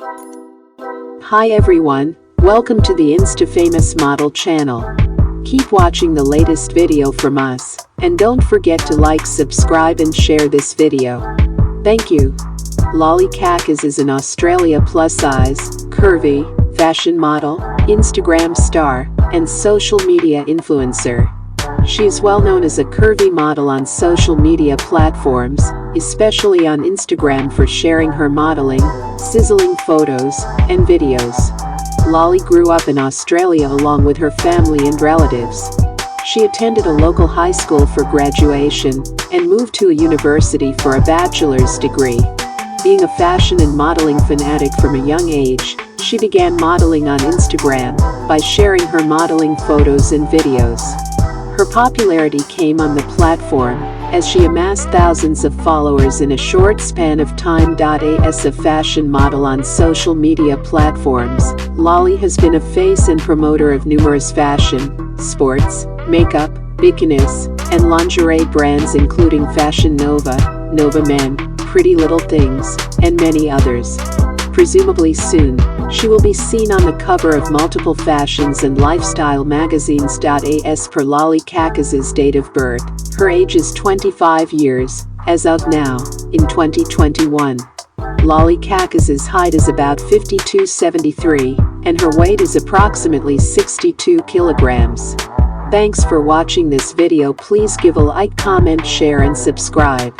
Hi everyone, welcome to the Insta Famous Model channel. Keep watching the latest video from us, and don't forget to like, subscribe and share this video. Thank you. Lollie Cakez is an Australia plus-size, curvy, fashion model, Instagram star, and social media influencer. She is well known as a curvy model on social media platforms, especially on Instagram for sharing her modeling, sizzling photos, and videos. Lollie grew up in Australia along with her family and relatives. She attended a local high school for graduation and moved to a university for a bachelor's degree. Being a fashion and modeling fanatic from a young age, she began modeling on Instagram by sharing her modeling photos and videos. Her popularity came on the platform as she amassed thousands of followers in a short span of time. As a fashion model on social media platforms, Lollie has been a face and promoter of numerous fashion, sports, makeup, bikinis, and lingerie brands including Fashion Nova, Nova Men, Pretty Little Things, and many others. Presumably soon, she will be seen on the cover of multiple fashions and lifestyle magazines. As per Lollie Cakez's date of birth, her age is 25 years, as of now, in 2021. Lollie Cakez's height is about 52-73, and her weight is approximately 62 kilograms. Thanks for watching this video. Please give a like, comment, share and subscribe.